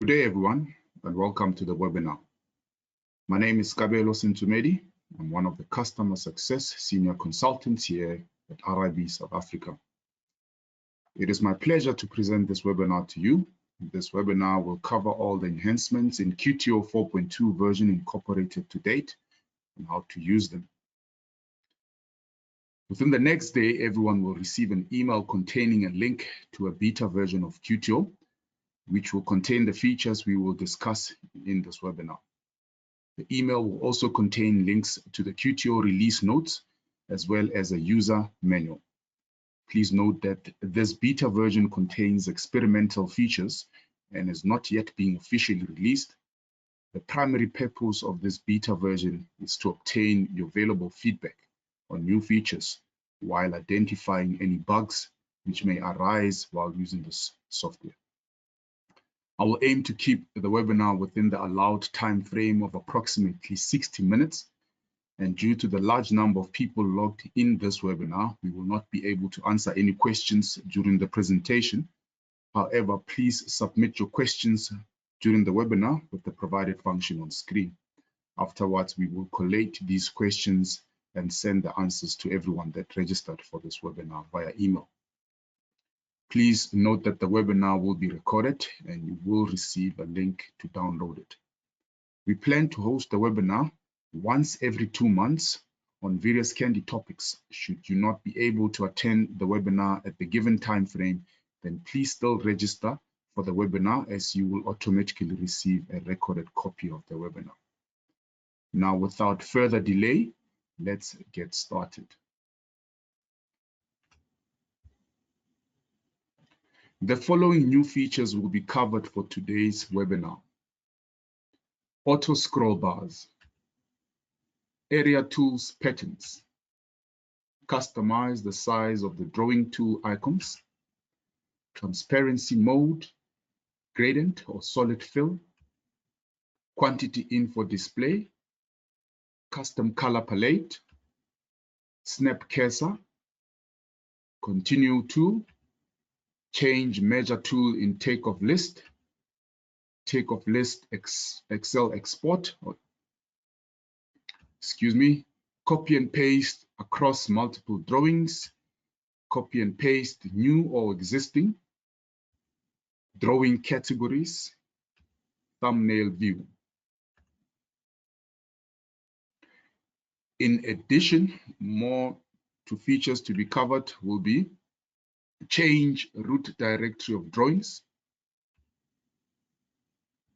Good day, everyone, and welcome to the webinar. My name is Kabelo Sintumedi. I'm one of the Customer Success Senior Consultants here at RIB South Africa. It is my pleasure to present this webinar to you. This webinar will cover all the enhancements in QTO 4.2 version incorporated to date and how to use them. Within the next day, everyone will receive an email containing a link to a beta version of QTO, which will contain the features we will discuss in this webinar. The email will also contain links to the QTO release notes, as well as a user manual. Please note that this beta version contains experimental features and is not yet being officially released. The primary purpose of this beta version is to obtain your valuable feedback on new features while identifying any bugs which may arise while using this software. I will aim to keep the webinar within the allowed time frame of approximately 60 minutes. And due to the large number of people logged in this webinar, we will not be able to answer any questions during the presentation. However, please submit your questions during the webinar with the provided function on screen. Afterwards, we will collate these questions and send the answers to everyone that registered for this webinar via email. Please note that the webinar will be recorded and you will receive a link to download it. We plan to host the webinar once every 2 months on various candy topics. Should you not be able to attend the webinar at the given time frame, then please still register for the webinar as you will automatically receive a recorded copy of the webinar. Now, without further delay, let's get started. The following new features will be covered for today's webinar. Auto scroll bars, area tools patterns, customize the size of the drawing tool icons, transparency mode, gradient or solid fill, quantity info display, custom color palette, snap cursor, continue tool, change measure tool in Takeoff list, Takeoff list Excel export, copy and paste across multiple drawings, copy and paste new or existing, drawing categories, thumbnail view. In addition, more to features to be covered will be change root directory of drawings,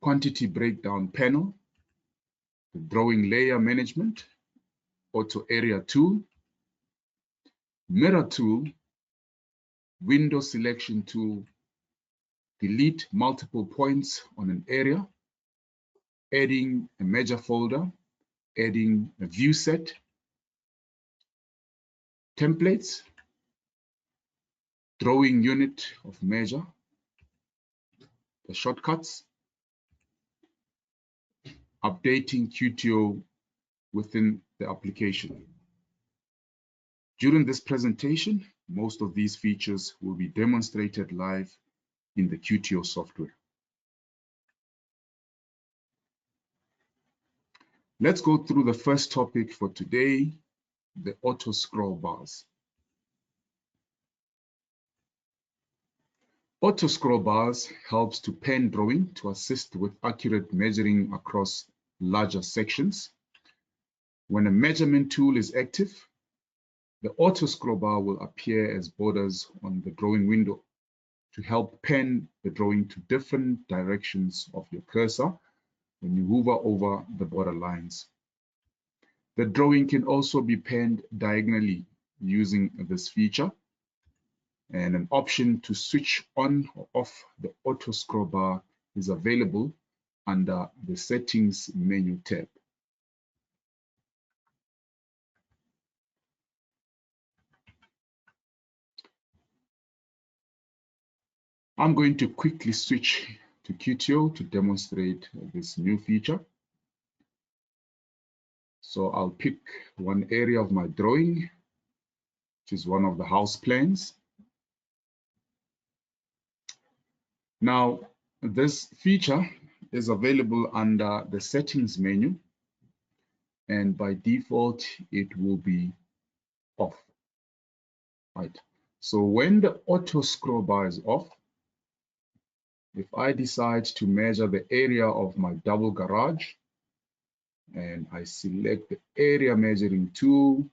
quantity breakdown panel, the drawing layer management, auto area tool, mirror tool, window selection tool, delete multiple points on an area, adding a measure folder, adding a view set, templates, drawing unit of measure, the shortcuts, updating QTO within the application. During this presentation, most of these features will be demonstrated live in the QTO software. Let's go through the first topic for today, the auto scroll bars. Auto scroll bars helps to pen drawing to assist with accurate measuring across larger sections. When a measurement tool is active, the auto scroll bar will appear as borders on the drawing window to help pen the drawing to different directions of your cursor when you hover over the border lines. The drawing can also be penned diagonally using this feature, and an option to switch on or off the auto scroll bar is available under the settings menu tab. I'm going to quickly switch to QTO to demonstrate this new feature. So I'll pick one area of my drawing, which is one of the house plans. Now, this feature is available under the settings menu, and by default it will be off. Right. So when the auto scroll bar is off, if I decide to measure the area of my double garage and I select the area measuring tool,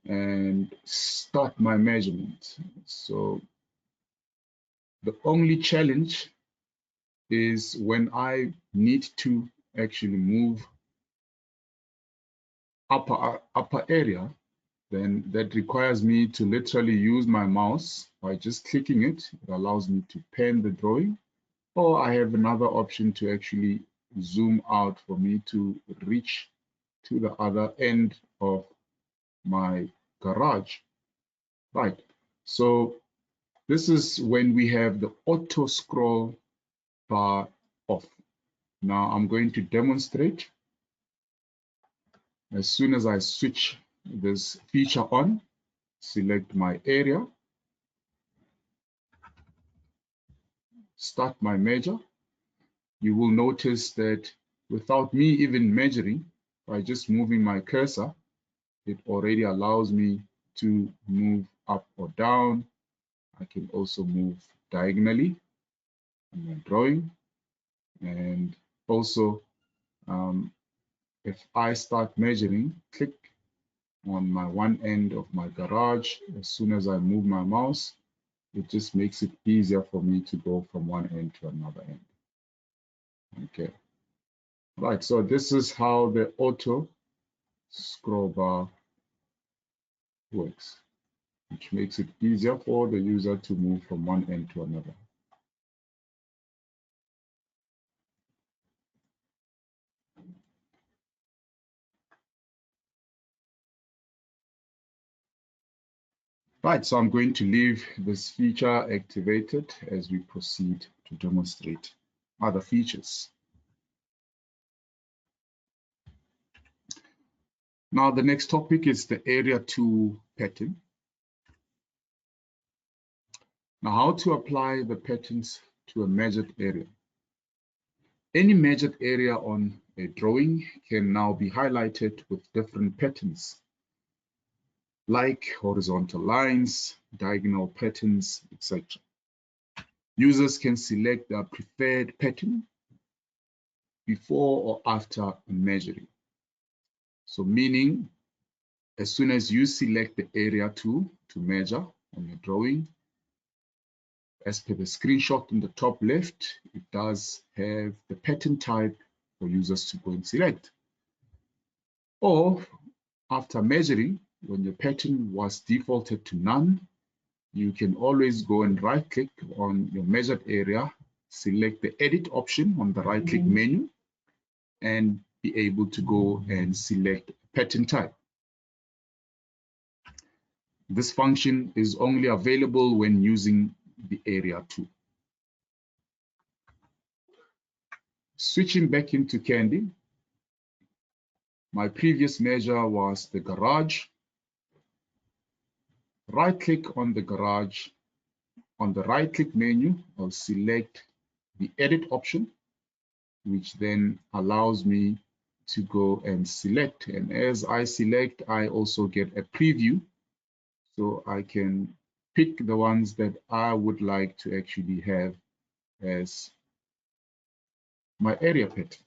and start my measurement. So the only challenge is when I need to actually move upper area, then that requires me to literally use my mouse. By just clicking it, it allows me to pan the drawing, or I have another option to actually zoom out for me to reach to the other end of my garage. Right. So this is when we have the auto scroll bar off. Now I'm going to demonstrate. As soon as I switch this feature on, select my area, start my measure, you will notice that without me even measuring, by just moving my cursor, it already allows me to move up or down. I can also move diagonally in my drawing. And also, if I start measuring, click on my one end of my garage, as soon as I move my mouse, it just makes it easier for me to go from one end to another end. Okay. Right, so this is how the auto scroll bar works, which makes it easier for the user to move from one end to another. Right, so I'm going to leave this feature activated as we proceed to demonstrate other features. Now, the next topic is the Area 2 pattern. Now, how to apply the patterns to a measured area. Any measured area on a drawing can now be highlighted with different patterns, like horizontal lines, diagonal patterns, etc. Users can select their preferred pattern before or after measuring. So meaning, as soon as you select the area to measure on your drawing, as per the screenshot in the top left, it does have the pattern type for users to go and select. Or after measuring, when your pattern was defaulted to none, you can always go and right click on your measured area, select the edit option on the right click menu, and be able to go and select pattern type. This function is only available when using the area tool. Switching back into Candy, my previous measure was the garage. Right click on the garage. On the right click menu, I'll select the edit option, which then allows me to go and select. And as I select, I also get a preview. So I can pick the ones that I would like to actually have as my area pattern.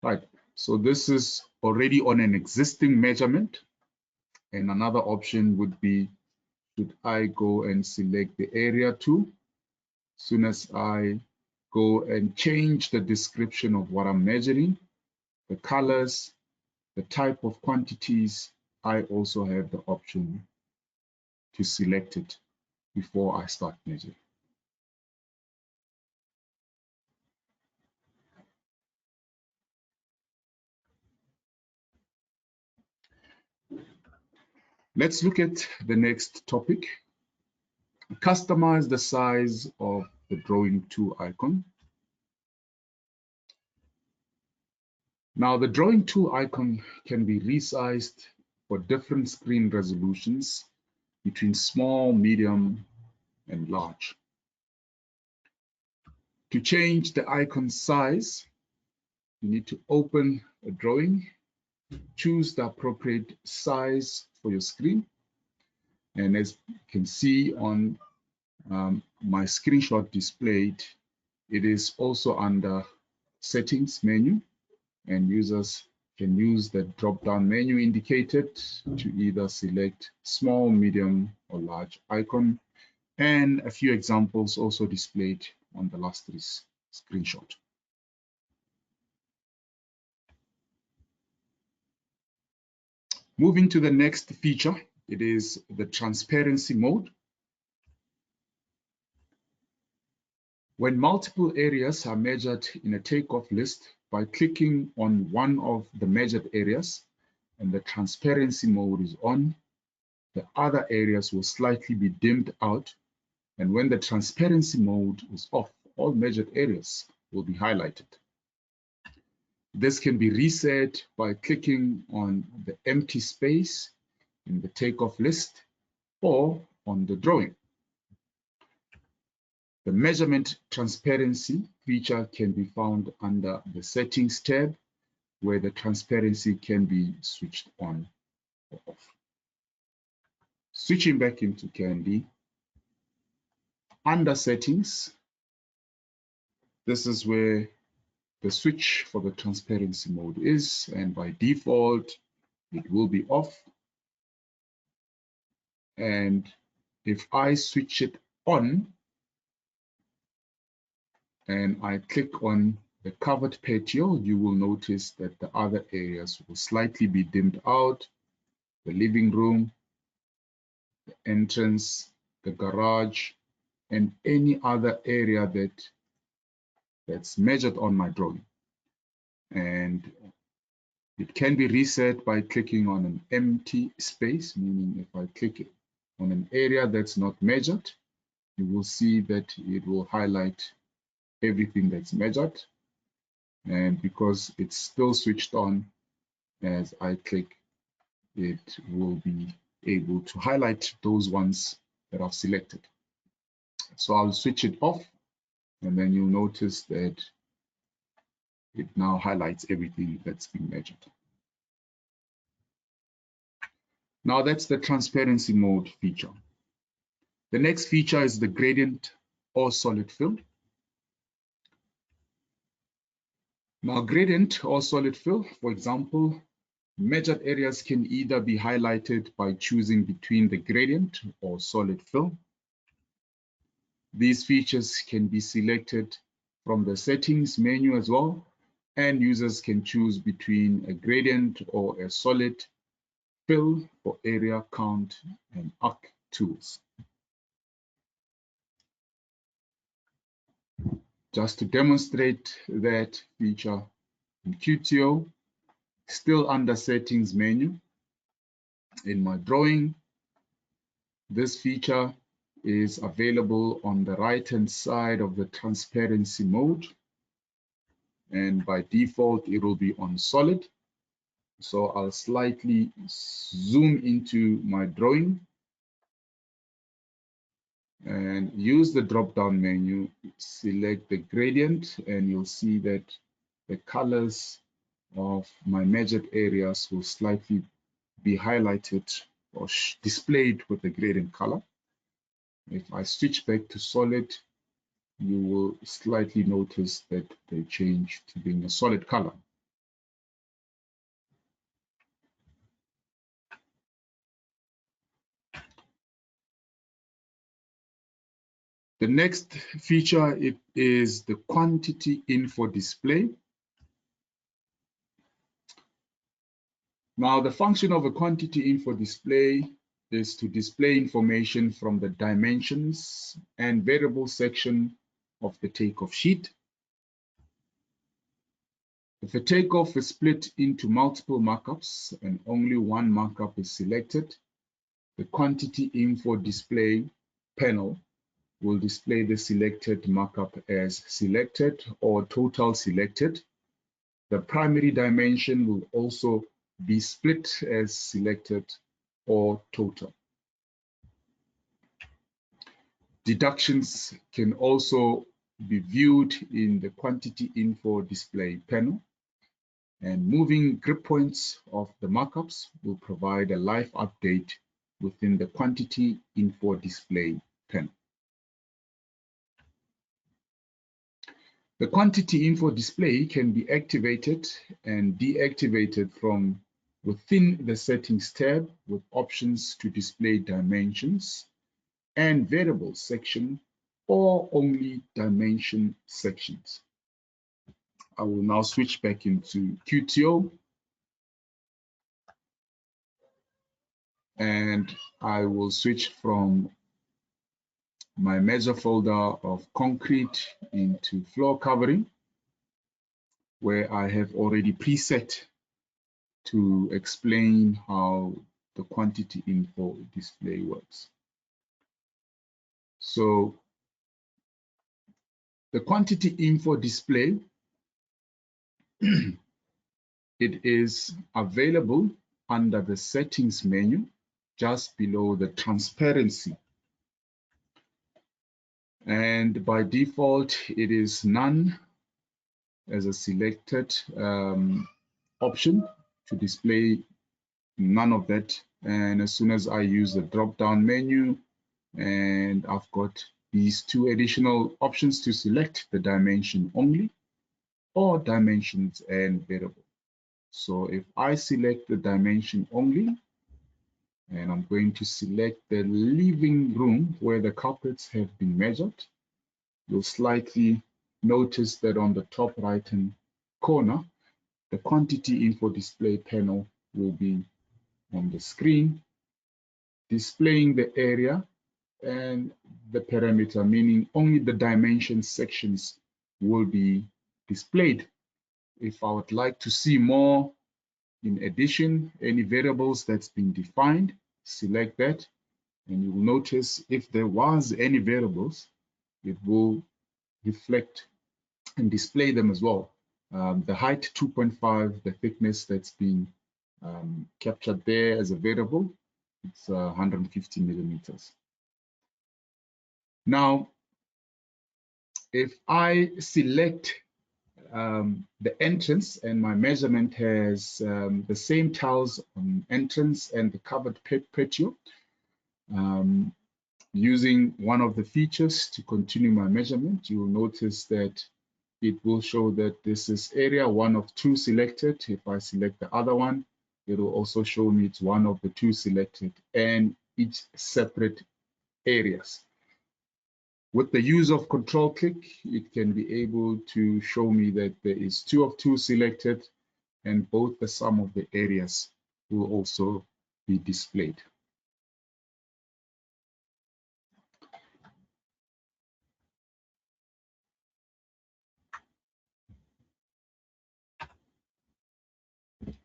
Right, so this is already on an existing measurement. And another option would be, should I go and select the area tool? As soon as I go and change the description of what I'm measuring, the colors, the type of quantities, I also have the option to select it before I start measuring. Let's look at the next topic. Customize the size of the drawing tool icon. Now, the drawing tool icon can be resized for different screen resolutions between small, medium, and large. To change the icon size, you need to open a drawing, choose the appropriate size for your screen. And as you can see on my screenshot displayed, it is also under settings menu, and users can use the drop-down menu indicated to either select small, medium, or large icon, and a few examples also displayed on the last screenshot. Moving to the next feature, it is the transparency mode. When multiple areas are measured in a takeoff list, by clicking on one of the measured areas and the transparency mode is on, the other areas will slightly be dimmed out. And when the transparency mode is off, all measured areas will be highlighted. This can be reset by clicking on the empty space in the takeoff list or on the drawing. The measurement transparency feature can be found under the settings tab, where the transparency can be switched on or off. Switching back into Candy, under settings, this is where the switch for the transparency mode is, and by default, it will be off. And if I switch it on, and I click on the covered patio, you will notice that the other areas will slightly be dimmed out. The living room, the entrance, the garage, and any other area that's measured on my drawing. And it can be reset by clicking on an empty space, meaning if I click on an area that's not measured, you will see that it will highlight everything that's measured. And because it's still switched on, as I click, it will be able to highlight those ones that I've selected. So I'll switch it off, and then you'll notice that it now highlights everything that's been measured. Now that's the transparency mode feature. The next feature is the gradient or solid fill. Now, gradient or solid fill, for example, measured areas can either be highlighted by choosing between the gradient or solid fill. These features can be selected from the settings menu as well, and users can choose between a gradient or a solid fill for area count and arc tools. Just to demonstrate that feature in QTO, still under settings menu, in my drawing, this feature is available on the right-hand side of the transparency mode. And by default, it will be on solid. So I'll slightly zoom into my drawing and use the drop-down menu, select the gradient, and you'll see that the colors of my measured areas will slightly be highlighted or displayed with the gradient color. If I switch back to solid, you will slightly notice that they change to being a solid color. The next feature is the quantity info display. Now, the function of a quantity info display is to display information from the dimensions and variable section of the takeoff sheet. If a takeoff is split into multiple markups and only one markup is selected, the quantity info display panel will display the selected markup as selected or total selected. The primary dimension will also be split as selected or total. Deductions can also be viewed in the quantity info display panel, and moving grip points of the markups will provide a live update within the quantity info display panel. The quantity info display can be activated and deactivated from within the settings tab with options to display dimensions and variables section or only dimension sections. I will now switch back into QTO and I will switch from my measure folder of concrete into floor covering, where I have already preset to explain how the quantity info display works. So the quantity info display, it is available under the settings menu just below the transparency. And by default, it is none as a selected option to display none of that. And as soon as I use the drop-down menu, and I've got these two additional options to select the dimension only or dimensions and variable. So if I select the dimension only, and I'm going to select the living room where the carpets have been measured, you'll slightly notice that on the top right-hand corner, the quantity info display panel will be on the screen, displaying the area and the parameter, meaning only the dimension sections will be displayed. If I would like to see more, in addition, any variables that's been defined, select that, and you will notice if there was any variables, it will reflect and display them as well. The height 2.5, the thickness that's been captured there as a variable, it's 150 millimeters. Now, if I select the entrance and my measurement has the same tiles on entrance and the covered patio, using one of the features to continue my measurement, you will notice that it will show that this is area 1 of 2 selected. If I select the other one, it will also show me it's 1 of the 2 selected and each separate areas. With the use of control click, it can be able to show me that there is 2 of 2 selected and both the sum of the areas will also be displayed.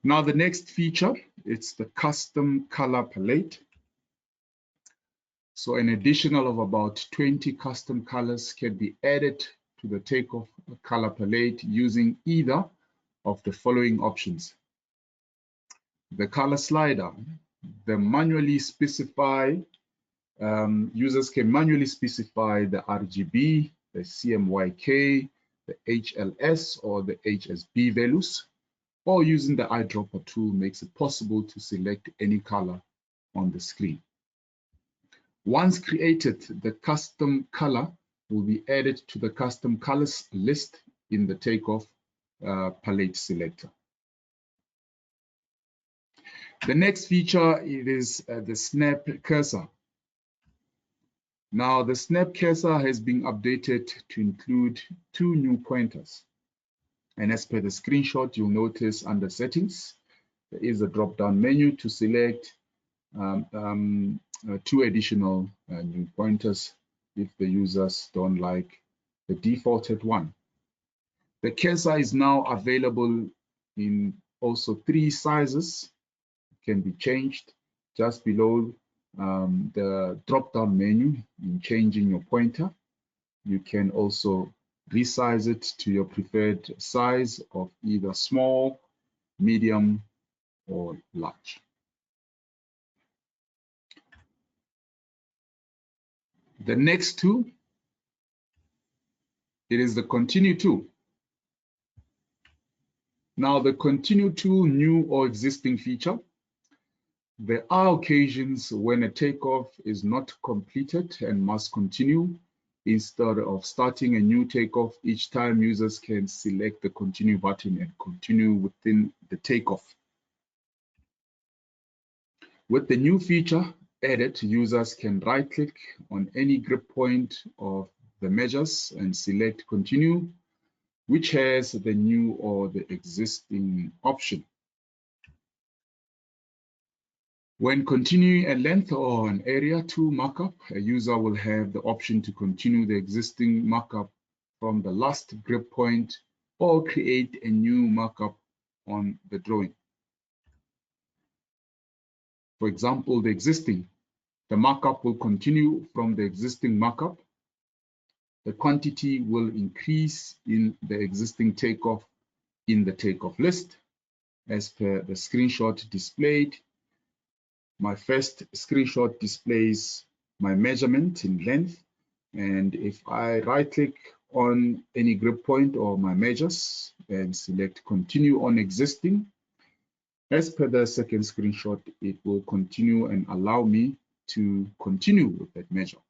Now the next feature, it's the custom color palette. So an additional of about 20 custom colors can be added to the Takeoff color palette using either of the following options. The color slider, the manually specify, users can manually specify the RGB, the CMYK, the HLS or the HSB values, or using the eyedropper tool makes it possible to select any color on the screen. Once created, the custom color will be added to the custom colors list in the Takeoff palette selector. The next feature is the snap cursor. Now the snap cursor has been updated to include 2 new pointers. And as per the screenshot, you'll notice under settings, there is a drop-down menu to select 2 additional new pointers if the users don't like the defaulted one. The cursor is now available in also 3 sizes. It can be changed just below the drop-down menu in changing your pointer. You can also resize it to your preferred size of either small, medium, or large. The next tool, it is the continue tool. Now the continue tool, new or existing feature. There are occasions when a takeoff is not completed and must continue. Instead of starting a new takeoff, each time users can select the continue button and continue within the takeoff. With the new feature added, users can right-click on any grip point of the measures and select continue, which has the new or the existing option. When continuing a length or an area to markup, a user will have the option to continue the existing markup from the last grip point or create a new markup on the drawing. For example, the markup will continue from the existing markup. The quantity will increase in the existing takeoff in the takeoff list as per the screenshot displayed. My first screenshot displays my measurement in length, and if I right-click on any grip point or my measures and select continue on existing, as per the second screenshot, it will continue and allow me to continue with that measure.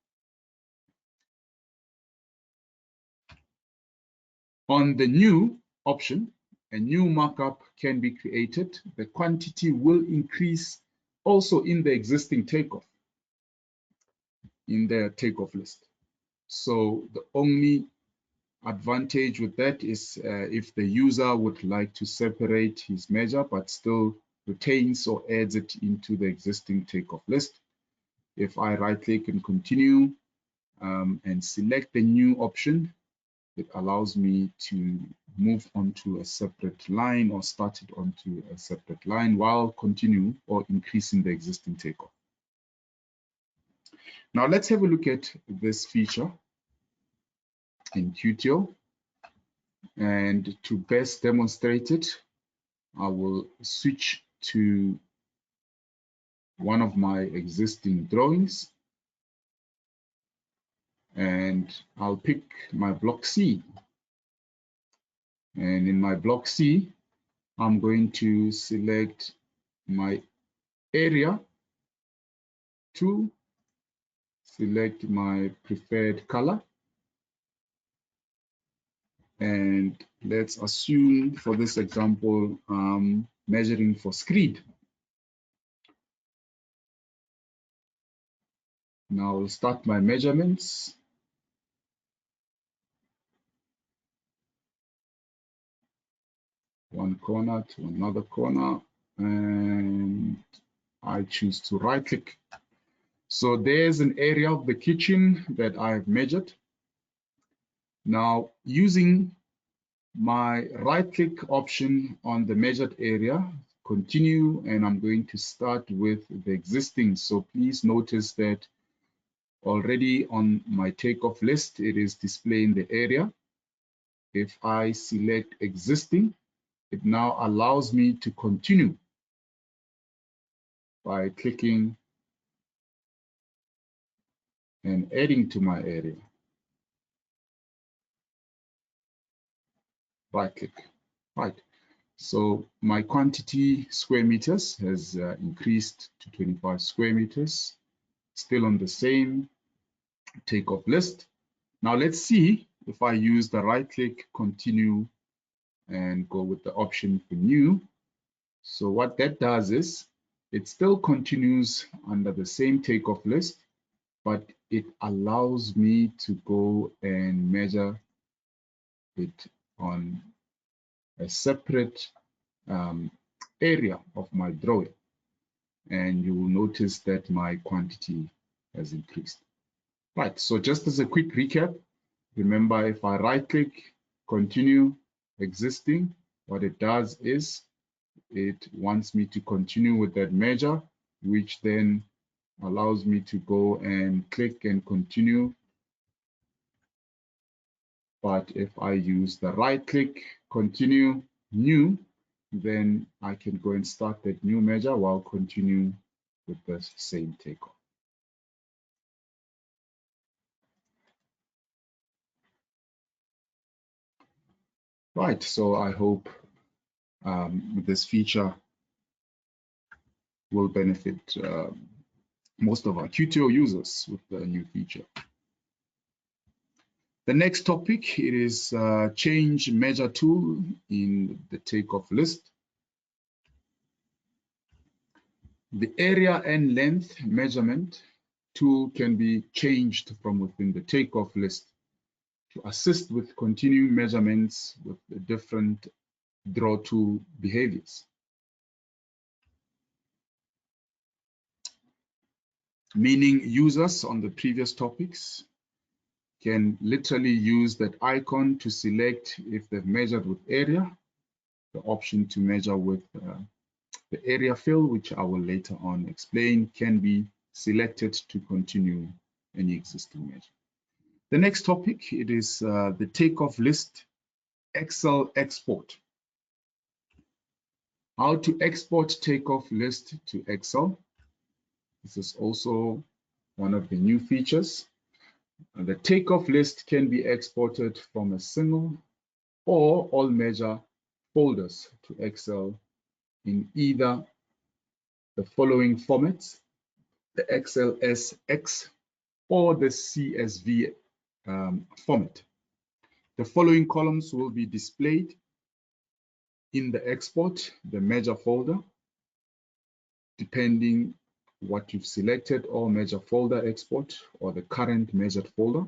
On the new option, a new markup can be created. The quantity will increase also in the existing takeoff, in the takeoff list. So the only advantage with that is if the user would like to separate his measure but still retains or adds it into the existing takeoff list. If I right-click and continue and select the new option, it allows me to move onto a separate line or start it onto a separate line while continue or increasing the existing takeoff. Now let's have a look at this feature in QTO. And to best demonstrate it, I will switch to one of my existing drawings. And I'll pick my block C. And in my block C, I'm going to select my area to select my preferred color. And let's assume for this example, I'm measuring for screed. Now I'll start my measurements. One corner to another corner, and I choose to right click. So there's an area of the kitchen that I've measured. Now using my right click option on the measured area, continue, and I'm going to start with the existing. So please notice that already on my takeoff list, it is displaying the area. If I select existing, it now allows me to continue by clicking and adding to my area. Right click. Right. So my quantity square meters has increased to 25 square meters, still on the same takeoff list. Now let's see if I use the right click, continue, and go with the option for new. So what that does is it still continues under the same takeoff list, but it allows me to go and measure it on a separate area of my drawing. And you will notice that my quantity has increased. Right, so just as a quick recap, remember if I right click, continue, existing, what it does is it wants me to continue with that measure, which then allows me to go and click and continue. But if I use the right click, continue, new, then I can go and start that new measure while continuing with the same takeoff. Right, so I hope this feature will benefit most of our QTO users with the new feature. The next topic, it is change measure tool in the takeoff list. The area and length measurement tool can be changed from within the takeoff list to assist with continuing measurements with the different draw tool behaviors. Meaning users on the previous topics can literally use that icon to select if they've measured with area, the option to measure with the area fill, which I will later on explain, can be selected to continue any existing measure. The next topic, it is the takeoff list Excel export. How to export takeoff list to Excel. This is also one of the new features. The takeoff list can be exported from a single or all measure folders to Excel in either the following formats, the XLSX or the CSV format. The following columns will be displayed in the export, the measure folder, depending what you've selected, or measure folder export or the current measured folder.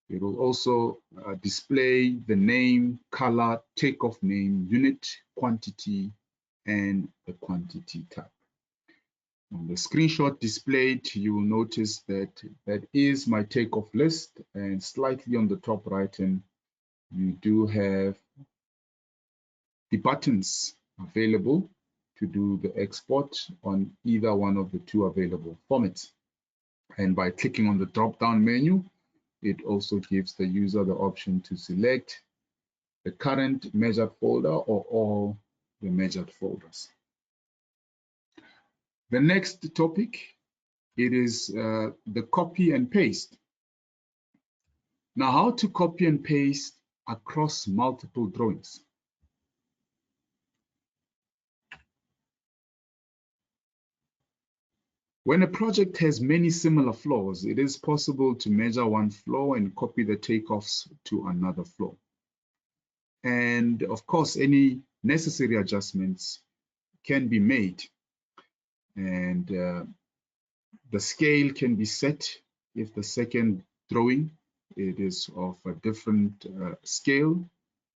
It will also display the name, color, takeoff name, unit, quantity, and the quantity tab. On the screenshot displayed, you will notice that that is my takeoff list, and slightly on the top right hand, you do have the buttons available to do the export on either one of the two available formats. And by clicking on the drop-down menu, it also gives the user the option to select the current measured folder or all the measured folders. The next topic, it is the copy and paste. Now, how to copy and paste across multiple drawings. When a project has many similar floors, it is possible to measure one floor and copy the takeoffs to another floor. And of course, any necessary adjustments can be made. And the scale can be set if the second drawing it is of a different scale,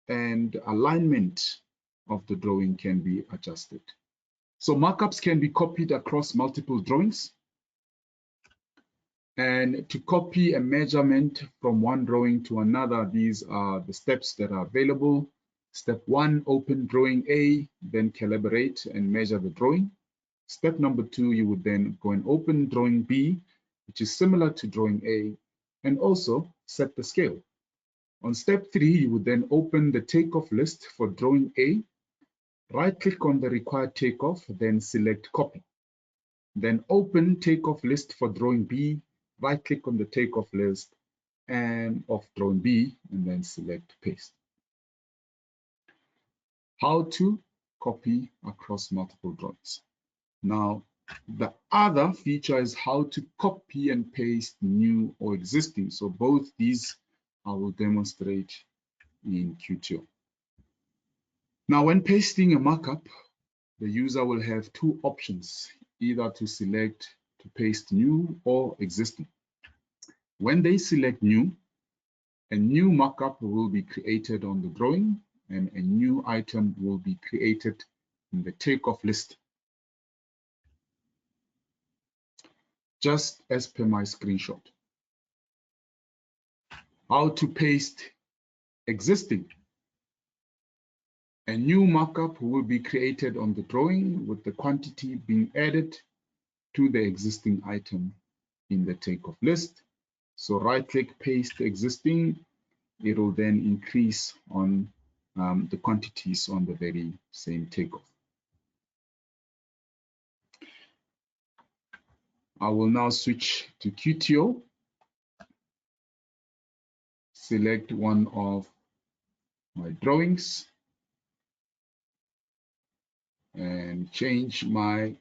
and alignment of the drawing can be adjusted. So markups can be copied across multiple drawings. And to copy a measurement from one drawing to another, these are the steps that are available. Step 1, open drawing A, then calibrate and measure the drawing. Step number 2, you would then go and open drawing B, which is similar to drawing A, and also set the scale. On step 3, you would then open the takeoff list for drawing A, right-click on the required takeoff, then select copy. Then open takeoff list for drawing B, right-click on the takeoff list and of drawing B, and then select paste. How to copy across multiple drawings. Now, the other feature is how to copy and paste new or existing. So both these I will demonstrate in QTO. Now, when pasting a markup, the user will have two options, either to select to paste new or existing. When they select new, a new markup will be created on the drawing and a new item will be created in the takeoff list. Just as per my screenshot. How to paste existing. A new markup will be created on the drawing with the quantity being added to the existing item in the takeoff list. So right-click, paste existing. It will then increase on the quantities on the very same takeoff. I will now switch to QTO. Select one of my drawings and change my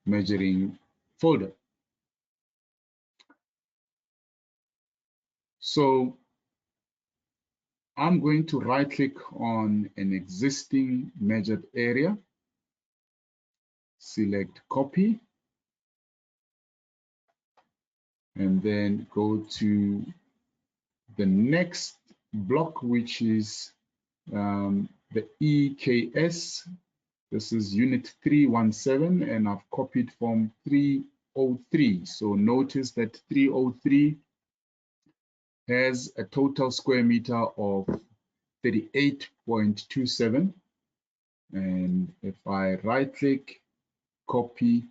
measuring folder. So I'm going to right click on an existing measured area, select copy, and then go to the next block, which is the EKS. This is unit 317, and I've copied from 303. So notice that 303 has a total square meter of 38.27. And if I right click, copy,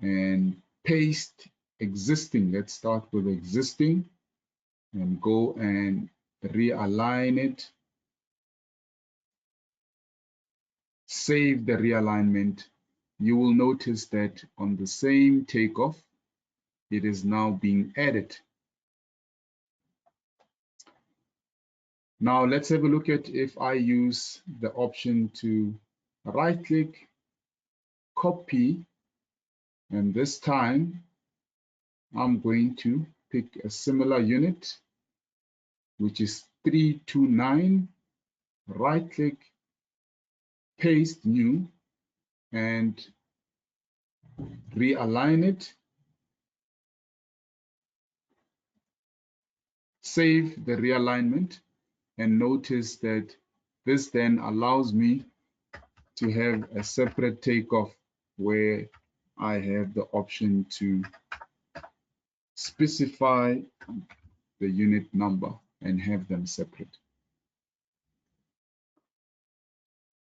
and paste existing, let's start with existing and go and realign it. Save the realignment. You will notice that on the same takeoff, it is now being added. Now let's have a look at if I use the option to right click, copy, and this time I'm going to pick a similar unit, which is 329, right click, paste new, and realign it. Save the realignment, and notice that this then allows me to have a separate takeoff where I have the option to specify the unit number and have them separate.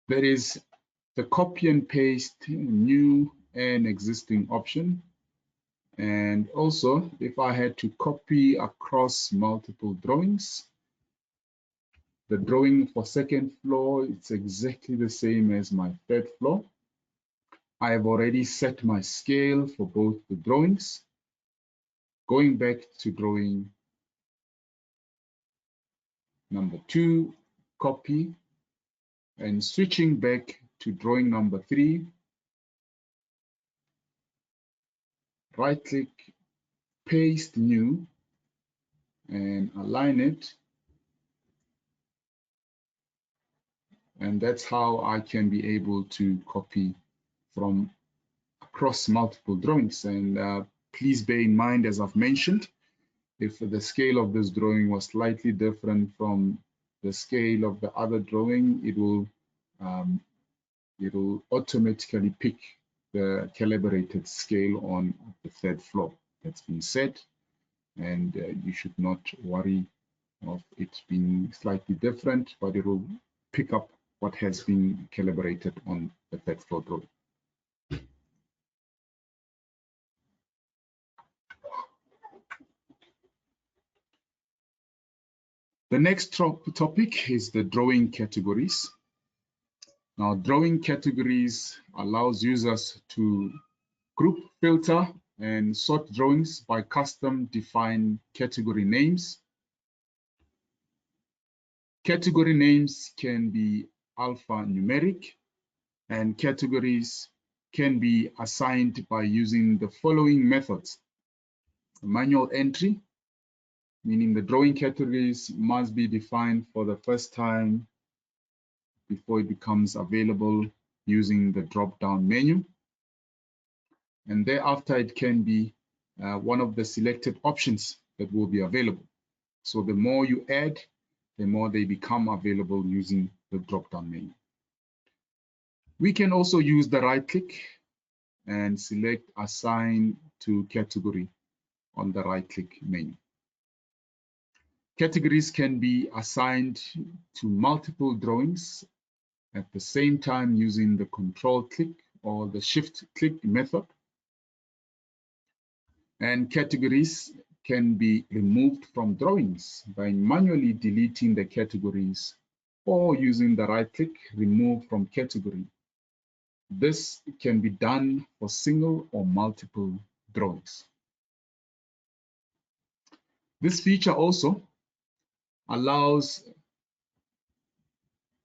There is the copy and paste new and existing option. And also, if I had to copy across multiple drawings, the drawing for second floor, it's exactly the same as my third floor. I have already set my scale for both the drawings. Going back to drawing number 2, copy, and switching back to drawing number 3, right click, paste new, and align it. And that's how I can be able to copy from across multiple drawings. And please bear in mind, as I've mentioned, if the scale of this drawing was slightly different from the scale of the other drawing, it will automatically pick the calibrated scale on the third floor that's been set, and you should not worry of it being slightly different, but it will pick up what has been calibrated on the third floor drawing. The next topic is the drawing categories. Now, drawing categories allows users to group, filter, and sort drawings by custom defined category names. Category names can be alphanumeric, and categories can be assigned by using the following methods. Manual entry, meaning the drawing categories must be defined for the first time before it becomes available using the drop-down menu. And thereafter, it can be one of the selected options that will be available. So the more you add, the more they become available using the drop-down menu. We can also use the right-click and select Assign to Category on the right-click menu. Categories can be assigned to multiple drawings at the same time using the Control-click or the Shift-click method. And categories can be removed from drawings by manually deleting the categories or using the right-click, Remove from Category. This can be done for single or multiple drawings. This feature also allows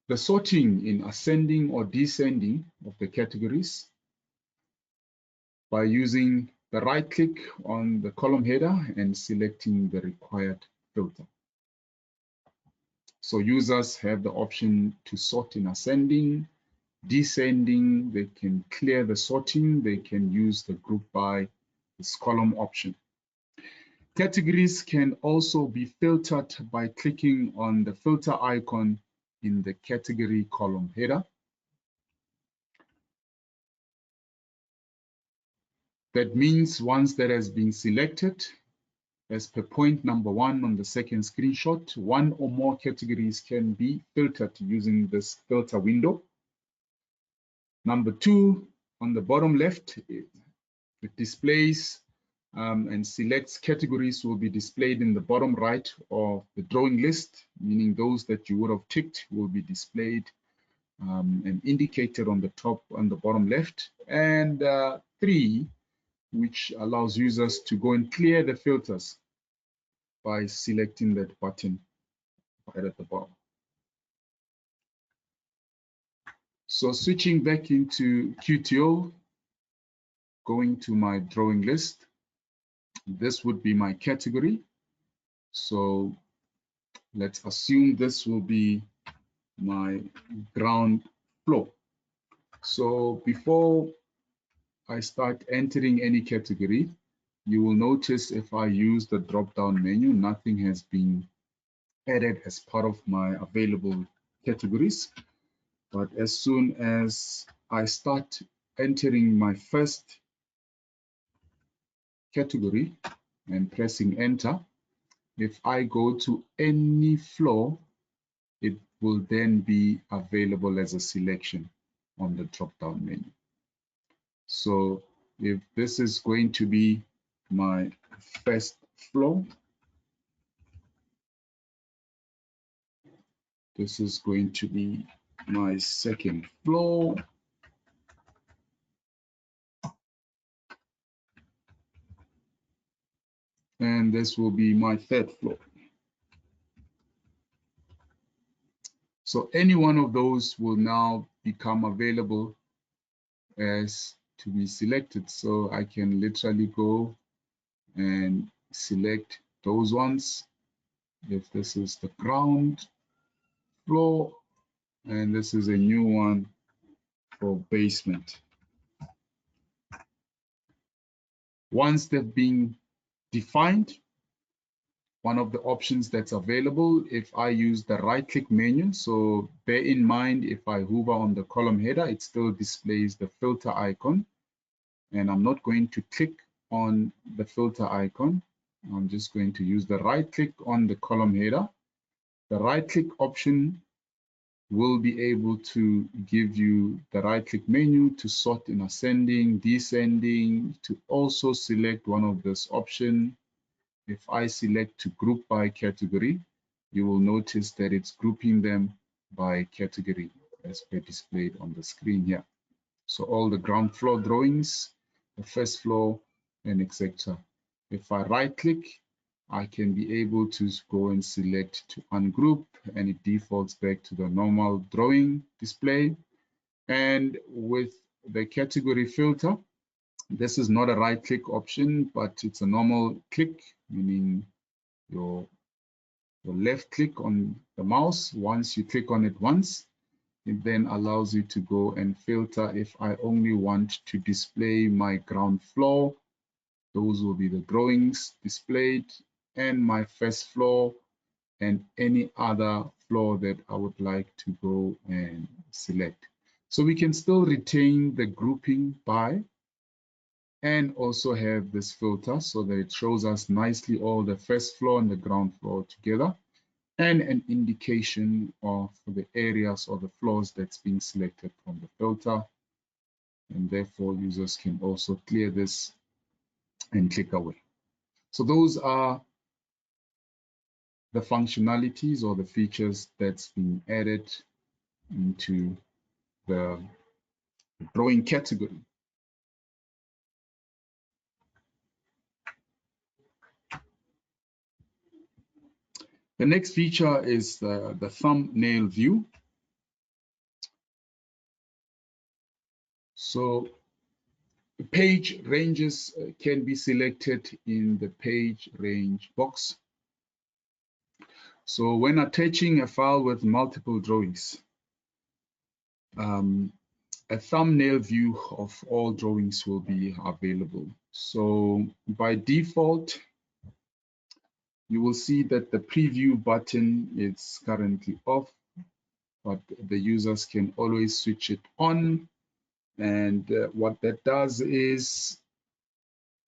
the sorting in ascending or descending of the categories by using the right click on the column header and selecting the required filter. So users have the option to sort in ascending, descending, they can clear the sorting, they can use the group by this column option. Categories can also be filtered by clicking on the filter icon in the category column header. That means once that has been selected, as per point number 1 on the second screenshot, one or more categories can be filtered using this filter window. Number 2, on the bottom left, it displays and selects categories will be displayed in the bottom right of the drawing list, meaning those that you would have ticked will be displayed and indicated on the top and the bottom left. And 3, which allows users to go and clear the filters by selecting that button right at the bottom. So switching back into QTO, going to my drawing list, this would be my category. So let's assume this will be my ground floor. So before I start entering any category, you will notice if I use the drop-down menu, nothing has been added as part of my available categories. But as soon as I start entering my first category and pressing enter, if I go to any floor, it will then be available as a selection on the drop-down menu. So if this is going to be my first floor, this is going to be my second floor, and this will be my third floor. So any one of those will now become available as to be selected. So I can literally go and select those ones. If this is the ground floor, and this is a new one for basement. Once they've been defined, one of the options that's available, if I use the right-click menu, so bear in mind, if I hover on the column header, it still displays the filter icon, and I'm not going to click on the filter icon. I'm just going to use the right-click on the column header. The right-click option will be able to give you the right-click menu to sort in ascending, descending, to also select one of this option. If I select to group by category, you will notice that it's grouping them by category as per displayed on the screen here. So all the ground floor drawings, the first floor, and etc. If I right-click, I can be able to go and select to ungroup, and it defaults back to the normal drawing display. And with the category filter, this is not a right-click option, but it's a normal click, meaning your left click on the mouse. Once you click on it once, it then allows you to go and filter. If I only want to display my ground floor, those will be the drawings displayed, and my first floor, and any other floor that I would like to go and select. So we can still retain the grouping by and also have this filter so that it shows us nicely all the first floor and the ground floor together, and an indication of the areas or the floors that's being selected from the filter. And therefore users can also clear this and click away. So those are the functionalities or the features that's being added into the drawing category. The next feature is the thumbnail view. So page ranges can be selected in the page range box. So when attaching a file with multiple drawings, a thumbnail view of all drawings will be available. So by default, you will see that the preview button is currently off, but the users can always switch it on. And what that does is,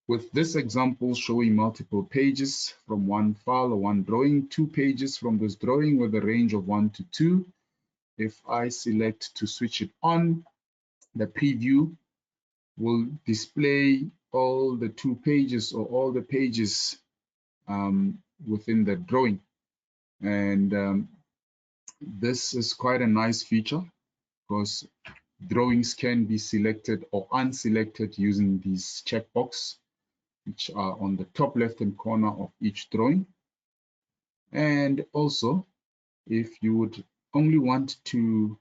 with this example showing multiple pages from one file or one drawing, 2 pages from this drawing with a range of 1 to 2. If I select to switch it on, the preview will display all the 2 pages or all the pages within the drawing. And this is quite a nice feature because drawings can be selected or unselected using these checkbox, which are on the top left-hand corner of each drawing. And also, if you would only want to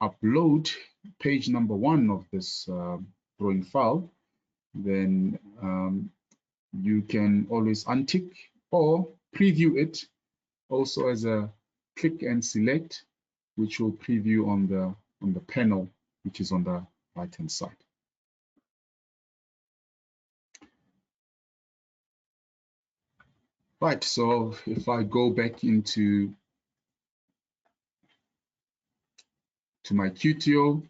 upload page number 1 of this drawing file, then you can always untick or preview it also as a click and select, which will preview on the panel, which is on the right-hand side. Right, so if I go back into my QTO,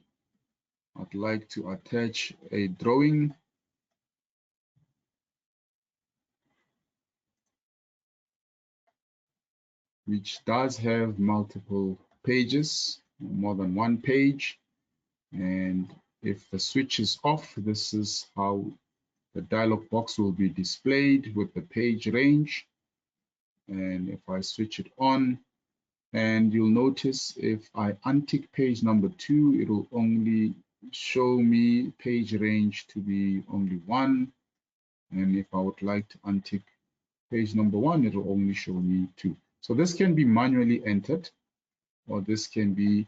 I'd like to attach a drawing. Which does have multiple pages, more than 1 page. And if the switch is off, this is how the dialog box will be displayed with the page range. And if I switch it on, and you'll notice if I untick page number 2, it will only show me page range to be only 1. And if I would like to untick page number 1, it will only show me 2. So this can be manually entered, or this can be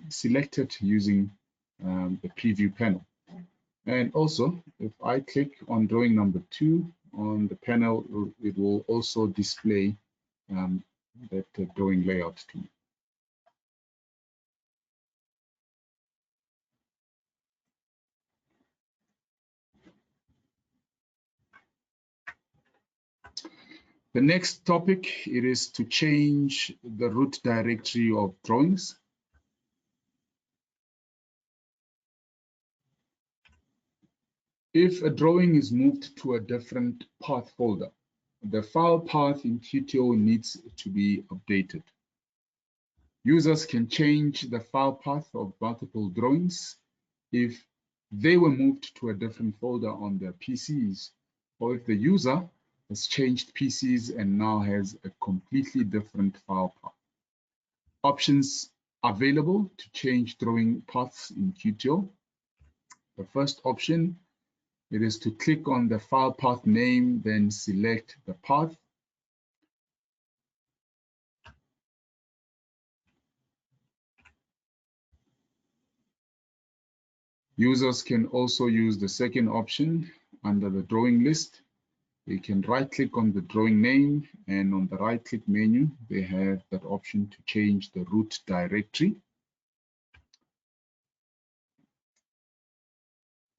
selected using the preview panel. And also, if I click on drawing number 2 on the panel, it will also display that drawing layout to me. The next topic, it is to change the root directory of drawings. If a drawing is moved to a different path folder, the file path in QTO needs to be updated. Users can change the file path of multiple drawings if they were moved to a different folder on their PCs, or if the user has changed PCs and now has a completely different file path. Options available to change drawing paths in QTO. The first option, it is to click on the file path name, then select the path. Users can also use the second option under the drawing list. They can right-click on the drawing name, and on the right-click menu, they have that option to change the root directory.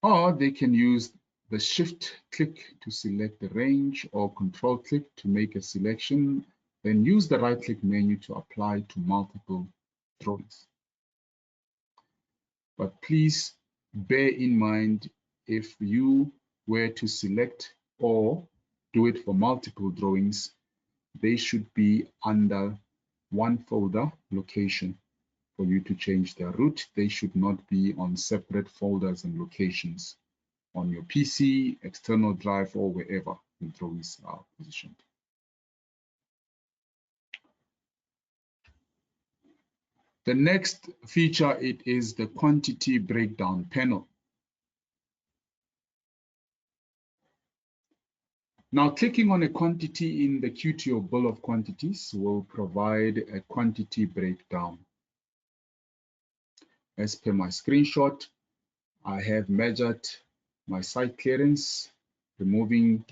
Or they can use the Shift-click to select the range, or Control-click to make a selection, then use the right-click menu to apply to multiple drawings. But please bear in mind, if you were to select or do it for multiple drawings, they should be under one folder location for you to change their root. They should not be on separate folders and locations on your PC, external drive, or wherever the drawings are positioned. The next feature, it is the quantity breakdown panel. Now, clicking on a quantity in the QTO bill of quantities will provide a quantity breakdown. As per my screenshot, I have measured my site clearance, removing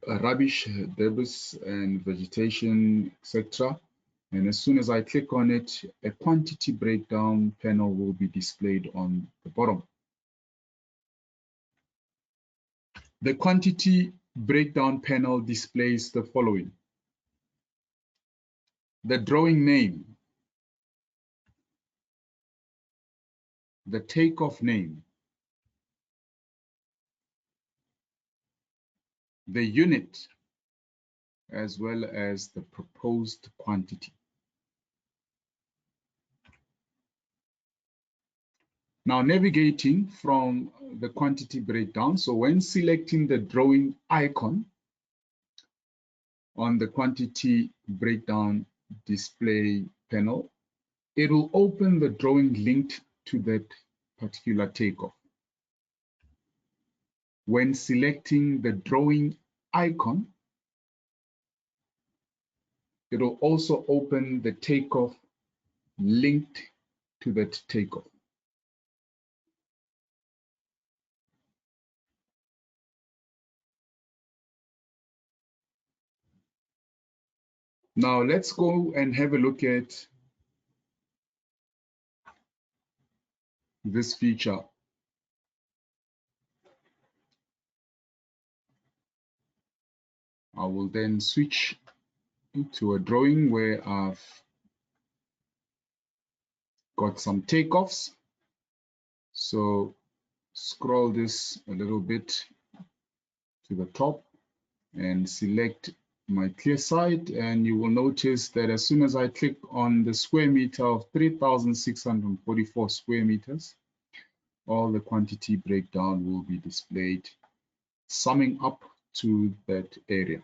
rubbish, debris, and vegetation, etc. And as soon as I click on it, a quantity breakdown panel will be displayed on the bottom. The quantity breakdown panel displays the following: the drawing name, the takeoff name, the unit, as well as the proposed quantity. Now navigating from the quantity breakdown, so when selecting the drawing icon on the quantity breakdown display panel, it will open the drawing linked to that particular takeoff. When selecting the drawing icon, it will also open the takeoff linked to that takeoff. Now let's go and have a look at this feature. I will then switch to a drawing where I've got some takeoffs. So scroll this a little bit to the top and select my clear site, and you will notice that as soon as I click on the square meter of 3,644 square meters, all the quantity breakdown will be displayed, summing up to that area.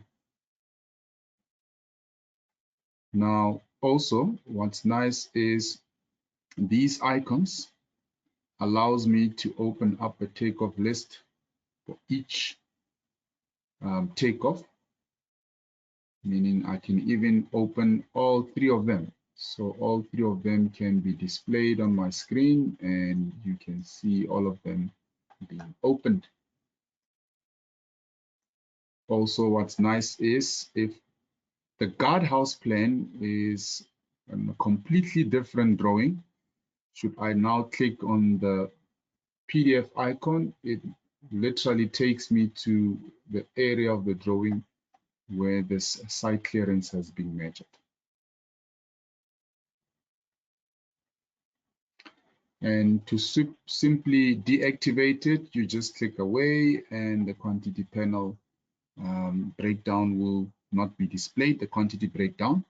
Now, also, what's nice is these icons allows me to open up a takeoff list for each takeoff, meaning I can even open all three of them. So all three of them can be displayed on my screen, and you can see all of them being opened. Also, what's nice is if the guardhouse plan is a completely different drawing, should I now click on the PDF icon, it literally takes me to the area of the drawing where this site clearance has been measured. And to simply deactivate it, you just click away and the quantity panel breakdown will not be displayed, the quantity breakdown.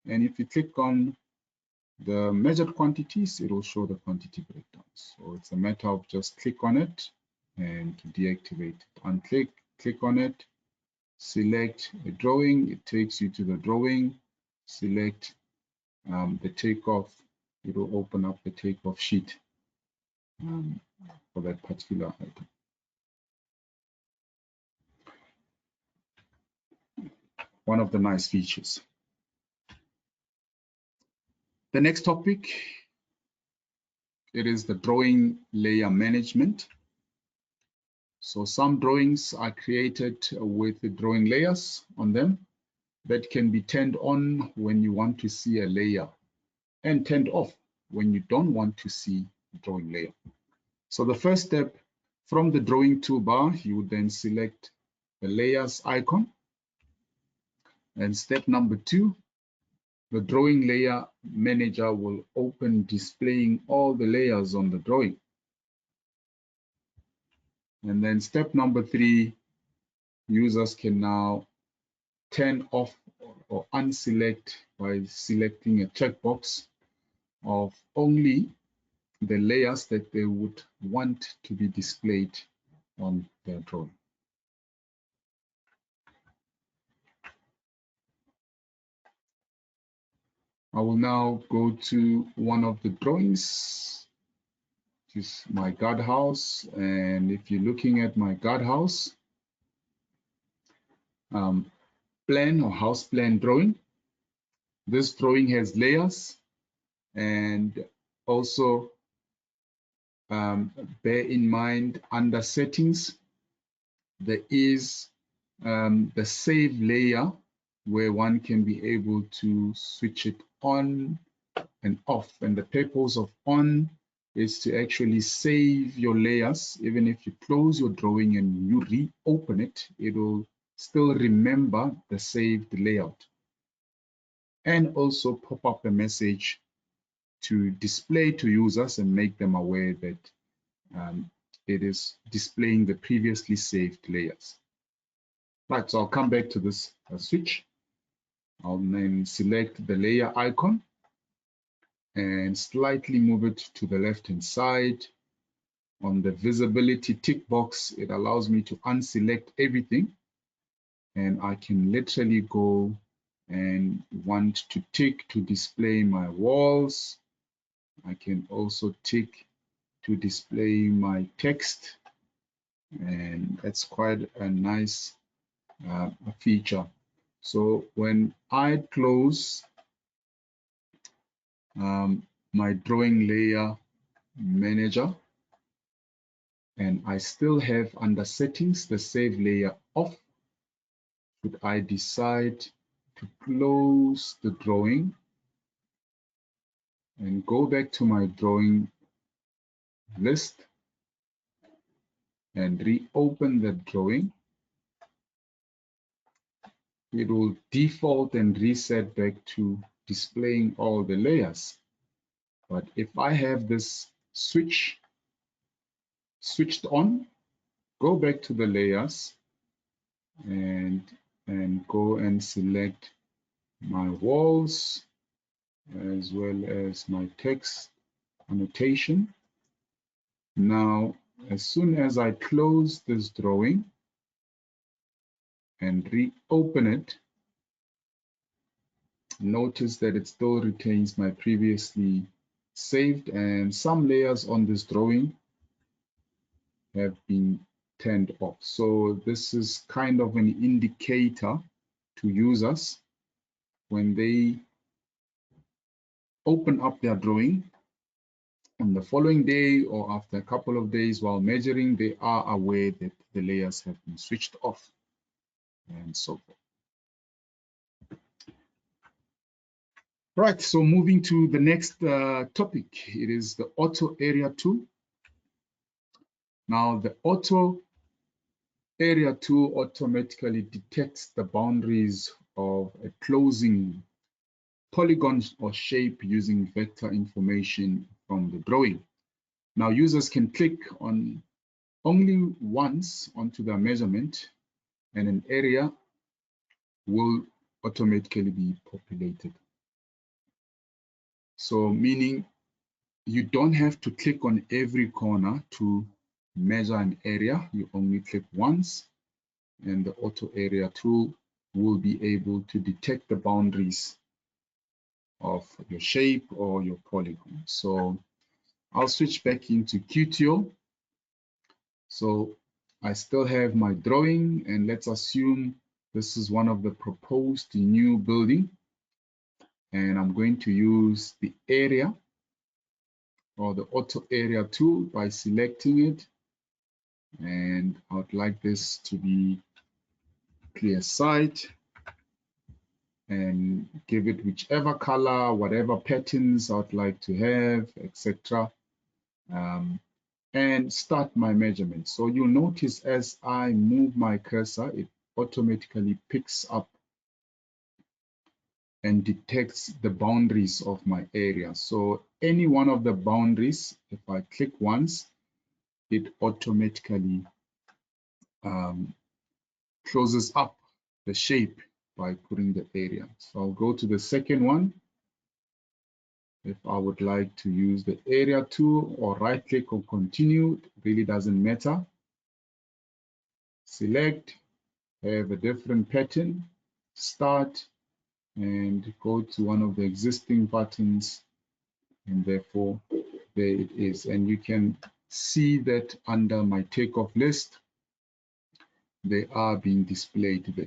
And if you click on the measured quantities, it will show the quantity breakdown. So it's a matter of just click on it and to deactivate it. Unclick, click on it, select a drawing, it takes you to the drawing, select the takeoff, it will open up the takeoff sheet for that particular item. One of the nice features. The next topic, it is the drawing layer management. So some drawings are created with the drawing layers on them that can be turned on when you want to see a layer and turned off when you don't want to see the drawing layer. So the first step, from the drawing toolbar, you would then select the layers icon. And step number 2, the drawing layer manager will open displaying all the layers on the drawing. And then step number 3, users can now turn off or unselect by selecting a checkbox of only the layers that they would want to be displayed on their drawing. I will now go to one of the drawings, which is my guardhouse. And if you're looking at my guardhouse plan or house plan drawing, this drawing has layers and also bear in mind under settings, there is the save layer where one can be able to switch it on and off. And the purpose of on is to actually save your layers. Even if you close your drawing and you reopen it, it will still remember the saved layout. And also pop up a message to display to users and make them aware that it is displaying the previously saved layers. Right, so I'll come back to this switch. I'll then select the layer icon and slightly move it to the left-hand side. On the visibility tick box, it allows me to unselect everything, and I can literally go and want to tick to display my walls. I can also tick to display my text, and that's quite a nice feature. So when I close my drawing layer manager, and I still have under settings the save layer off, should I decide to close the drawing and go back to my drawing list and reopen the drawing, it will default and reset back to displaying all the layers. But if I have this switched on, go back to the layers and go and select my walls as well as my text annotation. Now, as soon as I close this drawing and reopen it, notice that it still retains my previously saved, and some layers on this drawing have been turned off. So this is kind of an indicator to users when they open up their drawing on the following day or after a couple of days while measuring, they are aware that the layers have been switched off and so forth. Right, so moving to the next topic, it is the auto area tool. Now the auto area tool automatically detects the boundaries of a closing polygon or shape using vector information from the drawing. Now users can click on only once onto the measurement and an area will automatically be populated. So meaning you don't have to click on every corner to measure an area. You only click once and the auto area tool will be able to detect the boundaries of your shape or your polygon. So I'll switch back into QTO. So I still have my drawing, and let's assume this is one of the proposed new building, and I'm going to use the area or the auto area tool by selecting it, and I would like this to be clear sight and give it whichever color, whatever patterns I'd like to have, etc. And start my measurement. So you'll notice as I move my cursor, it automatically picks up and detects the boundaries of my area. So any one of the boundaries, if I click once, it automatically closes up the shape by putting the area. So I'll go to the second one. If I would like to use the area tool or right click or continue, it really doesn't matter. Select, have a different pattern, start, and go to one of the existing buttons, and therefore there it is. And you can see that under my takeoff list, they are being displayed there.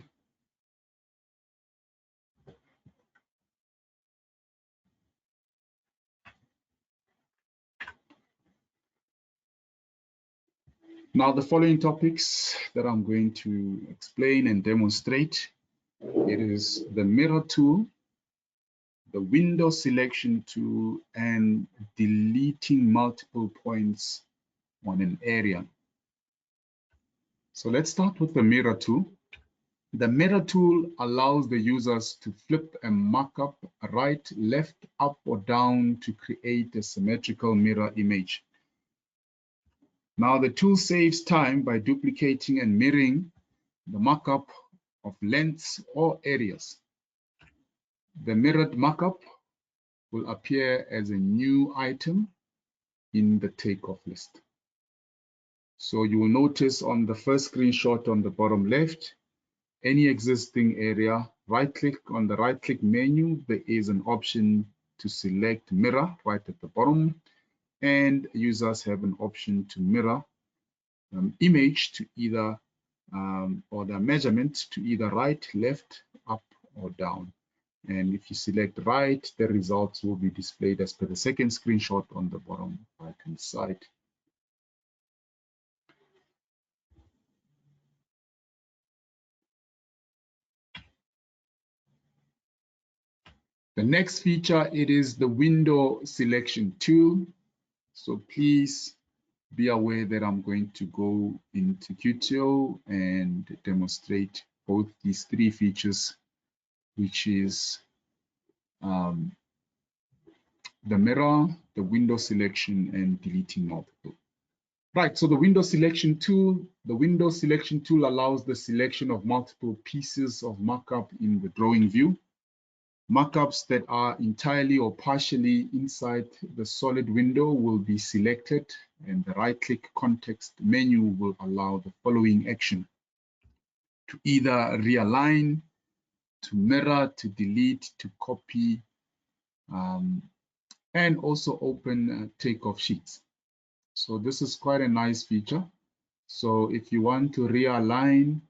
Now, the following topics that I'm going to explain and demonstrate, it is the mirror tool, the window selection tool, and deleting multiple points on an area. So let's start with the mirror tool. The mirror tool allows the users to flip a markup right, left, up, or down to create a symmetrical mirror image. Now, the tool saves time by duplicating and mirroring the markup of lengths or areas. The mirrored markup will appear as a new item in the takeoff list. So you will notice on the first screenshot on the bottom left, any existing area, right-click on the right-click menu, there is an option to select mirror right at the bottom, and users have an option to mirror image to either, or the measurement to either right, left, up, or down. And if you select right, the results will be displayed as per the second screenshot on the bottom right-hand side. The next feature, it is the window selection tool. So please be aware that I'm going to go into QTO and demonstrate both these three features, which is the mirror, the window selection, and deleting multiple. Right, so the window selection tool allows the selection of multiple pieces of markup in the drawing view. Markups that are entirely or partially inside the solid window will be selected, and the right-click context menu will allow the following action: to either realign, to mirror, to delete, to copy, and also open takeoff sheets. So this is quite a nice feature. So if you want to realign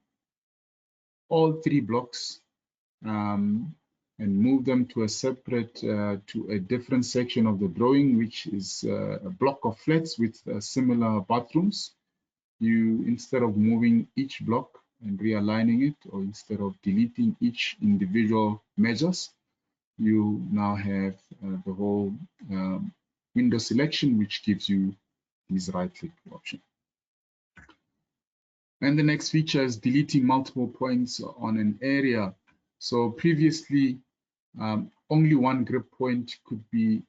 all three blocks and move them to a separate, to a different section of the drawing, which is a block of flats with similar bathrooms, you, instead of moving each block and realigning it, or instead of deleting each individual measures, you now have the whole window selection, which gives you this right-click option. And the next feature is deleting multiple points on an area. So previously, only one grip point could be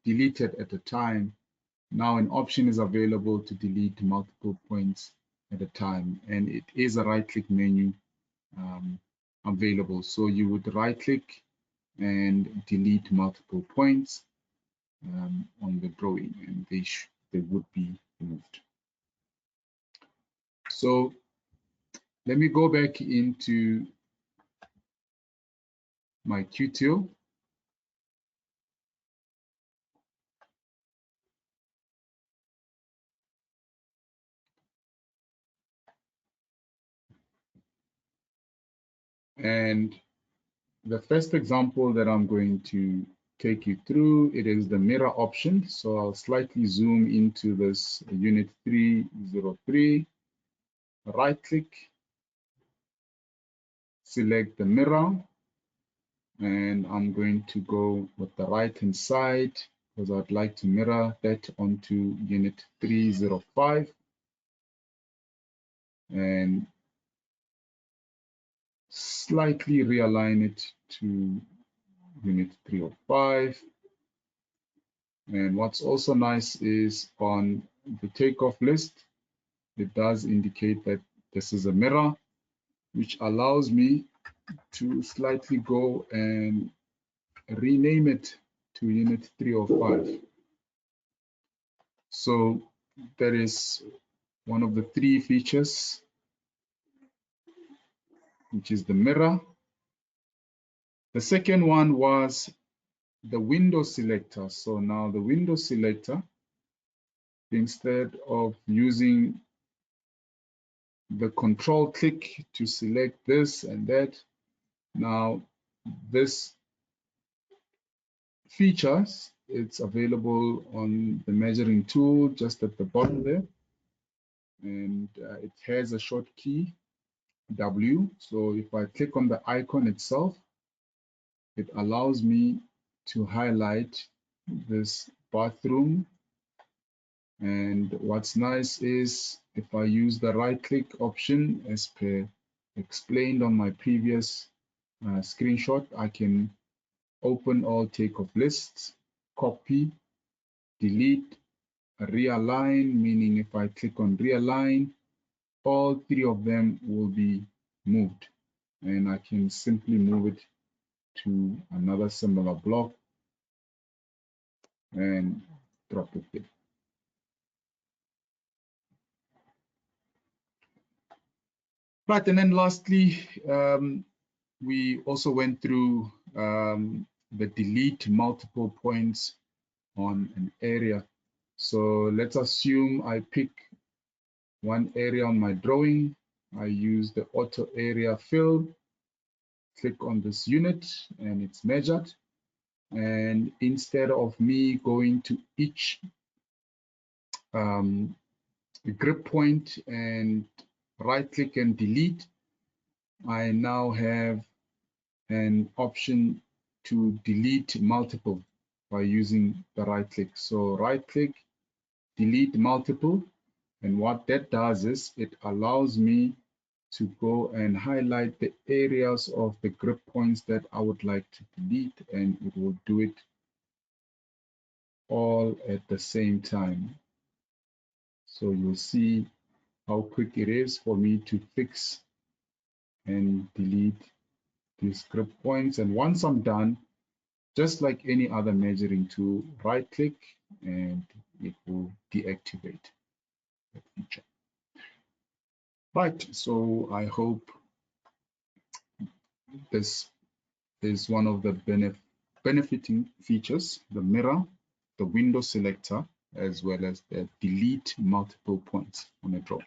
deleted at a time. Now an option is available to delete multiple points at a time, and it is a right-click menu available. So you would right-click and delete multiple points on the drawing, and they would be removed. So let me go back into my QTO. And the first example that I'm going to take you through, it is the mirror option. So I'll slightly zoom into this unit 303, right click, select the mirror, and I'm going to go with the right hand side because I'd like to mirror that onto unit 305 and slightly realign it to unit 305. And what's also nice is on the takeoff list, it does indicate that this is a mirror, which allows me to slightly go and rename it to unit 305. So that is one of the three features, which is the mirror. The second one was the window selector. So now the window selector, instead of using the control click to select this and that, now this features, it's available on the measuring tool just at the bottom there. and it has a short key W. So if I click on the icon itself, it allows me to highlight this bathroom. And what's nice is if I use the right click option as per explained on my previous screenshot, I can open all takeoff lists, copy, delete, realign, meaning if I click on realign, all three of them will be moved, and I can simply move it to another similar block and drop it there. Right, and then lastly, we also went through the delete multiple points on an area. So let's assume I pick one area on my drawing. I use the auto area fill, click on this unit, and it's measured. And instead of me going to each grip point and right click and delete, I now have an option to delete multiple by using the right click. So right click, delete multiple, and what that does is it allows me to go and highlight the areas of the grip points that I would like to delete, and it will do it all at the same time. So you'll see how quick it is for me to fix and delete these grip points. And once I'm done, just like any other measuring tool, right click and it will deactivate that feature. Right, so I hope this is one of the benefiting features, the mirror, the window selector, as well as the delete multiple points on a draw.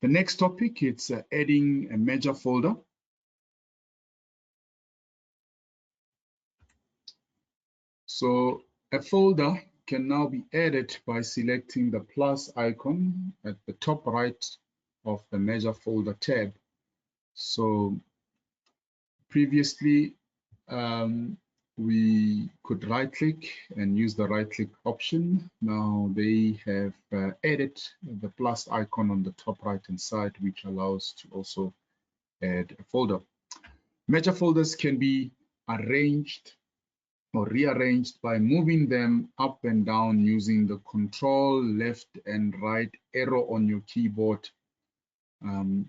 The next topic, it's adding a measure folder. So a folder can now be added by selecting the plus icon at the top right of the measure folder tab. So previously, we could right click and use the right click option. Now they have added the plus icon on the top right hand side, which allows to also add a folder. Measure folders can be arranged or rearranged by moving them up and down using the control left and right arrow on your keyboard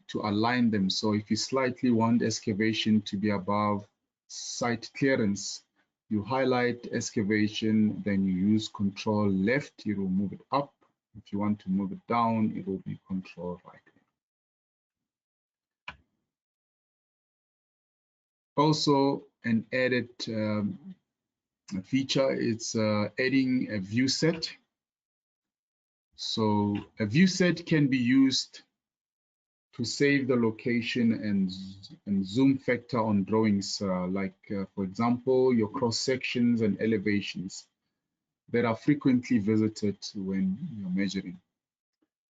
to align them. So if you slightly want excavation to be above site clearance, you highlight excavation, then you use control left, it will move it up. If you want to move it down, it will be control right. Also, an added feature, it's adding a view set. So a view set can be used to save the location and zoom factor on drawings, for example, your cross sections and elevations that are frequently visited when you're measuring.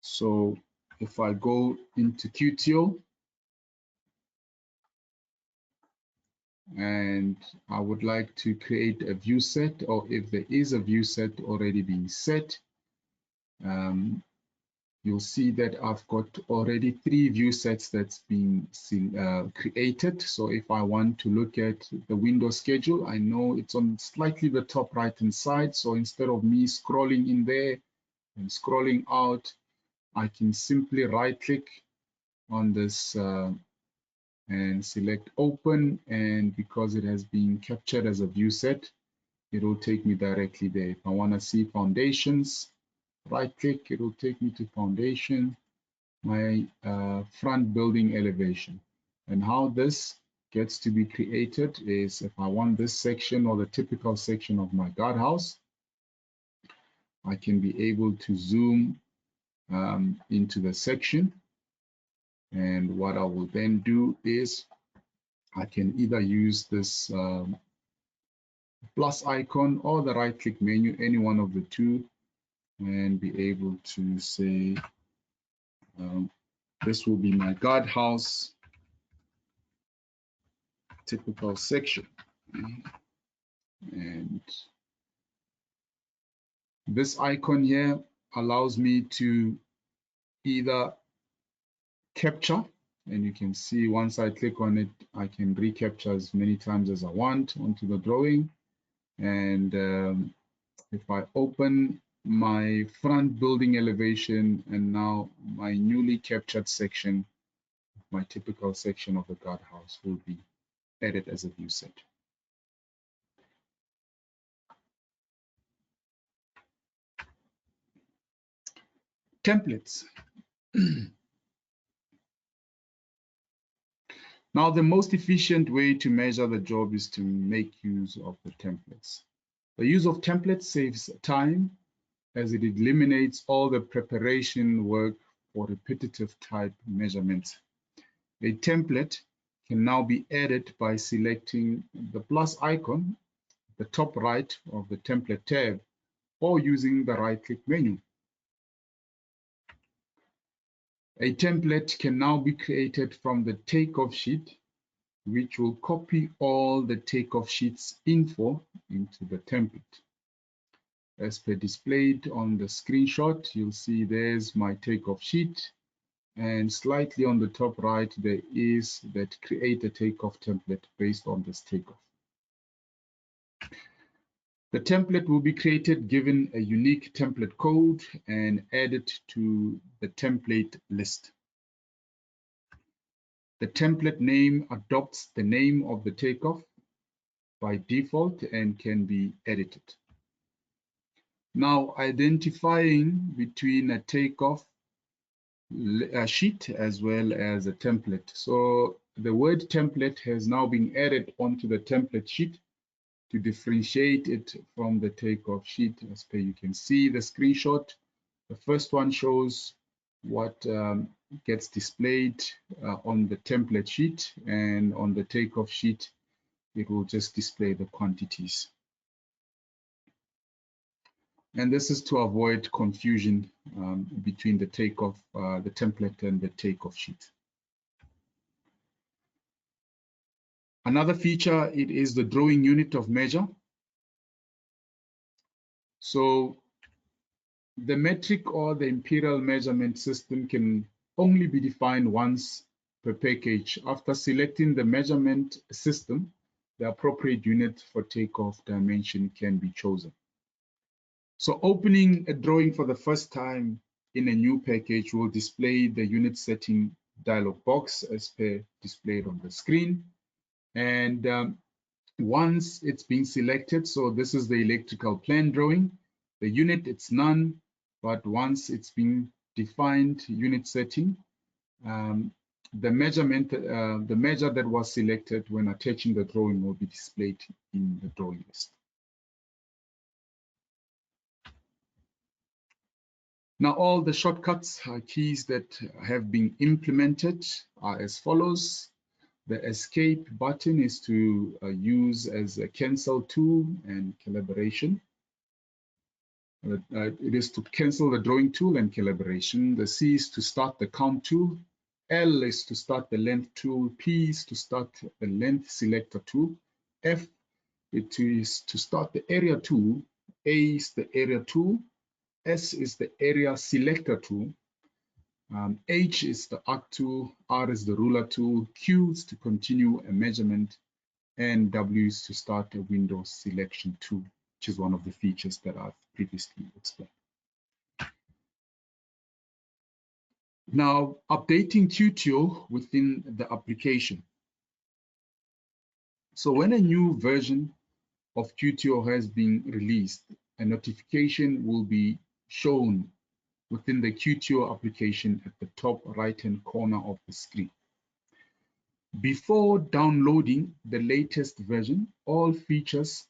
So if I go into QTO and I would like to create a view set, or if there is a view set already being set, you'll see that I've got already 3 view sets that's been created. So if I want to look at the window schedule, I know it's on slightly the top right hand side. So instead of me scrolling in there and scrolling out, I can simply right click on this and select open. And because it has been captured as a view set, it will take me directly there. If I want to see foundations, right click, it will take me to foundation, my front building elevation. And how this gets to be created is if I want this section or the typical section of my guardhouse, I can be able to zoom into the section. And what I will then do is I can either use this plus icon or the right click menu, any one of the two, and be able to say This will be my guardhouse typical section. And this icon here allows me to either capture, and you can see once I click on it, I can recapture as many times as I want onto the drawing. And if I open my front building elevation and now my newly captured section, my typical section of the guardhouse will be added as a view set. Templates. Now, the most efficient way to measure the job is to make use of the templates. The use of templates saves time as it eliminates all the preparation work for repetitive type measurements. A template can now be added by selecting the plus icon at the top right of the template tab or using the right-click menu. A template can now be created from the takeoff sheet, which will copy all the takeoff sheets info into the template. As per displayed on the screenshot, you'll see there's my takeoff sheet, and slightly on the top right, there is that create a takeoff template based on this takeoff. The template will be created given a unique template code and added to the template list. The template name adopts the name of the takeoff by default and can be edited. Now, identifying between a takeoff sheet as well as a template. So the word template has now been added onto the template sheet to differentiate it from the takeoff sheet. As per you can see the screenshot, the first one shows what gets displayed on the template sheet, and on the takeoff sheet, it will just display the quantities. And this is to avoid confusion between the takeoff, the template and the takeoff sheet. Another feature, it is the drawing unit of measure. So the metric or the imperial measurement system can only be defined once per package. After selecting the measurement system, the appropriate unit for takeoff dimension can be chosen. So opening a drawing for the first time in a new package will display the unit setting dialog box as per displayed on the screen. And once it's been selected, so this is the electrical plan drawing, the unit, it's none, but once it's been defined unit setting, the measurement, the measure that was selected when attaching the drawing will be displayed in the drawing list. Now, all the shortcuts keys that have been implemented are as follows. The escape button is to use as a cancel tool and calibration. It is to cancel the drawing tool and calibration. The C is to start the count tool. L is to start the length tool. P is to start the length selector tool. F is to start the area tool. A is the area tool. S is the area selector tool. H is the arc tool. R is the ruler tool. Q is to continue a measurement. And W is to start a window selection tool, which is one of the features that I've previously explained. Now, updating QTO within the application. So when a new version of QTO has been released, a notification will be shown within the QTO application at the top right-hand corner of the screen. Before downloading the latest version, all features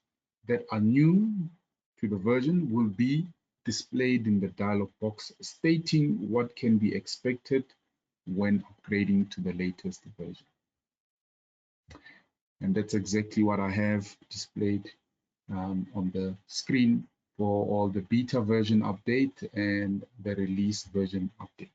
that are new to the version will be displayed in the dialog box stating what can be expected when upgrading to the latest version. And that's exactly what I have displayed on the screen for all the beta version update and the release version update.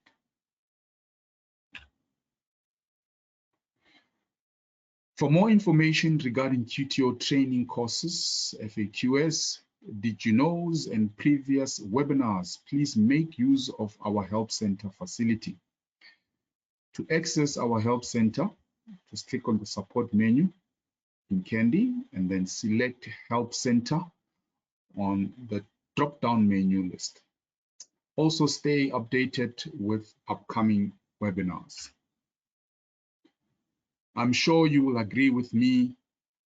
For more information regarding QTO training courses, FAQs, did you knows, and previous webinars, please make use of our Help Center facility. To access our Help Center, just click on the support menu in Candy and then select Help Center on the drop-down menu list. Also stay updated with upcoming webinars. I'm sure you will agree with me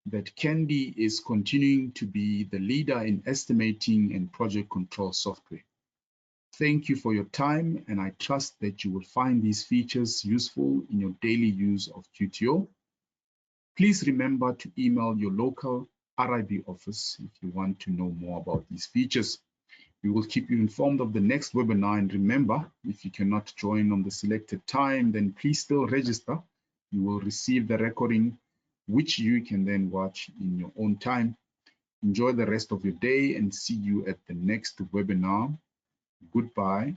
that Candy is continuing to be the leader in estimating and project control software. Thank you for your time, and I trust that you will find these features useful in your daily use of QTO. Please remember to email your local RIB office if you want to know more about these features. We will keep you informed of the next webinar, and remember, if you cannot join on the selected time, then please still register. You will receive the recording, which you can then watch in your own time. Enjoy the rest of your day and see you at the next webinar. Goodbye.